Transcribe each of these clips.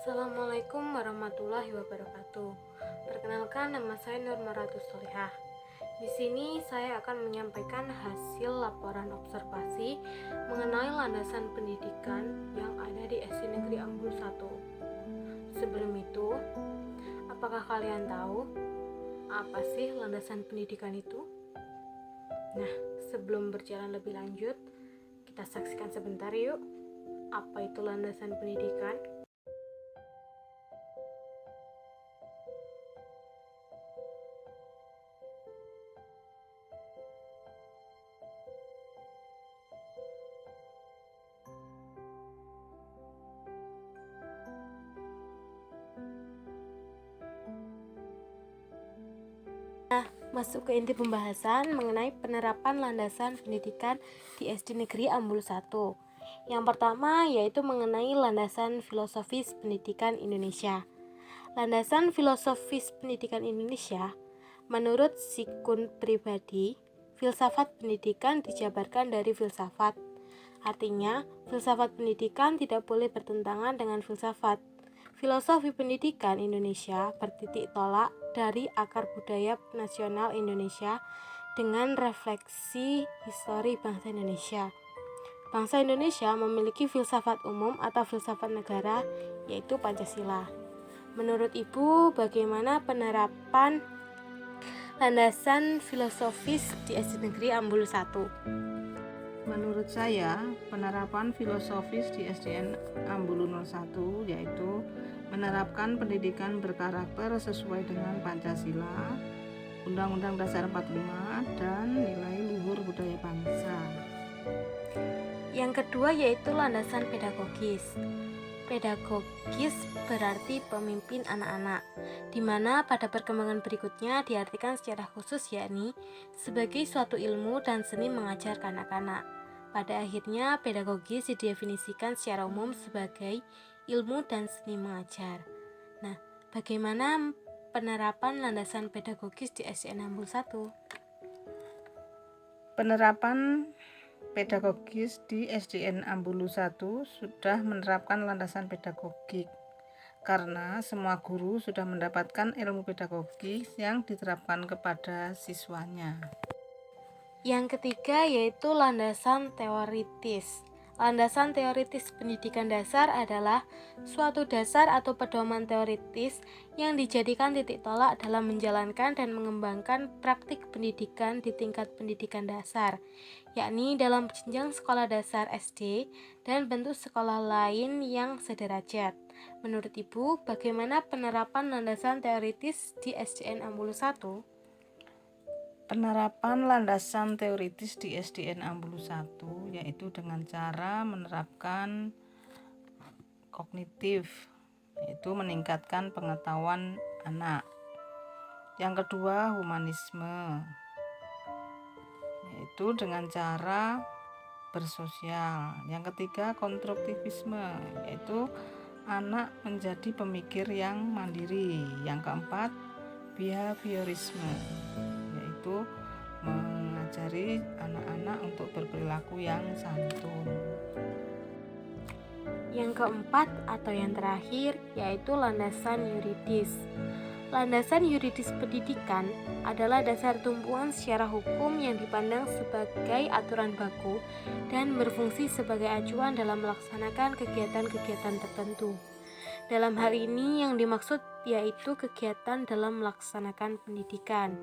Assalamualaikum warahmatullahi wabarakatuh. Perkenalkan, nama saya Nurmaratus Solihah. Di sini saya akan menyampaikan hasil laporan observasi mengenai landasan pendidikan yang ada di SD Negeri Ambul 1. Sebelum itu, apakah kalian tahu apa sih landasan pendidikan itu? Nah, sebelum berjalan lebih lanjut, kita saksikan sebentar yuk. Apa itu landasan pendidikan? Masuk ke inti pembahasan mengenai penerapan landasan pendidikan di SD Negeri Ambul 1. Yang pertama yaitu mengenai landasan filosofis pendidikan Indonesia. Landasan filosofis pendidikan Indonesia, menurut sikun pribadi, filsafat pendidikan dijabarkan dari filsafat. Artinya, filsafat pendidikan tidak boleh bertentangan dengan filsafat. Filosofi pendidikan Indonesia bertitik tolak dari akar budaya nasional Indonesia dengan refleksi histori bangsa Indonesia. Bangsa Indonesia memiliki filsafat umum atau filsafat negara, yaitu Pancasila. Menurut Ibu, bagaimana penerapan landasan filosofis di SD Negeri Ambul 1? Menurut saya, penerapan filosofis di SDN Ambulu 01 yaitu menerapkan pendidikan berkarakter sesuai dengan Pancasila, Undang-Undang Dasar 45, dan nilai luhur budaya bangsa. Yang kedua yaitu landasan pedagogis. Pedagogis berarti pemimpin anak-anak, di mana pada perkembangan berikutnya diartikan secara khusus yakni sebagai suatu ilmu dan seni mengajar anak-anak. Pada akhirnya, pedagogis didefinisikan secara umum sebagai ilmu dan seni mengajar. Nah, bagaimana penerapan landasan pedagogis di SDN Ambul 1? Penerapan pedagogis di SDN Ambulu 1 sudah menerapkan landasan pedagogik karena semua guru sudah mendapatkan ilmu pedagogis yang diterapkan kepada siswanya. Yang ketiga yaitu landasan teoritis. Landasan teoritis pendidikan dasar adalah suatu dasar atau pedoman teoritis yang dijadikan titik tolak dalam menjalankan dan mengembangkan praktik pendidikan di tingkat pendidikan dasar, yakni dalam jenjang sekolah dasar SD dan bentuk sekolah lain yang sederajat. Menurut Ibu, bagaimana penerapan landasan teoritis di SDN Ambulu 1? Penerapan landasan teoritis di SDN Ambulu 1 yaitu dengan cara menerapkan kognitif, yaitu meningkatkan pengetahuan anak. Yang kedua, humanisme, yaitu dengan cara bersosial. Yang ketiga, konstruktivisme, yaitu anak menjadi pemikir yang mandiri. Yang keempat, behaviorisme, yaitu mengajari anak-anak untuk berperilaku yang santun. Yang keempat atau yang terakhir yaitu landasan yuridis. Landasan yuridis pendidikan adalah dasar tumpuan secara hukum yang dipandang sebagai aturan baku dan berfungsi sebagai acuan dalam melaksanakan kegiatan-kegiatan tertentu. Dalam hal ini yang dimaksud yaitu kegiatan dalam melaksanakan pendidikan.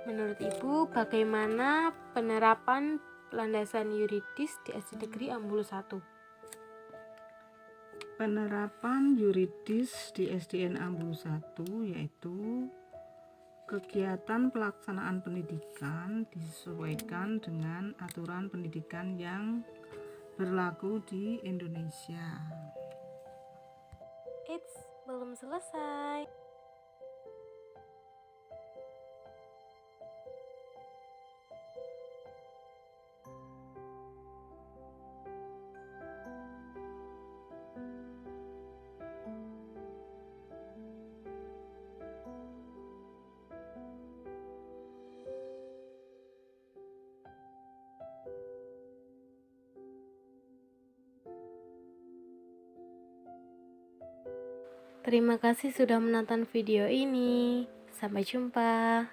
Menurut Ibu, bagaimana penerapan landasan yuridis di SD Negeri Ambulu 1? Penerapan yuridis di SDN Ambulu 1 yaitu kegiatan pelaksanaan pendidikan disesuaikan dengan aturan pendidikan yang berlaku di Indonesia. Eits, belum selesai. Terima kasih sudah menonton video ini. Sampai jumpa.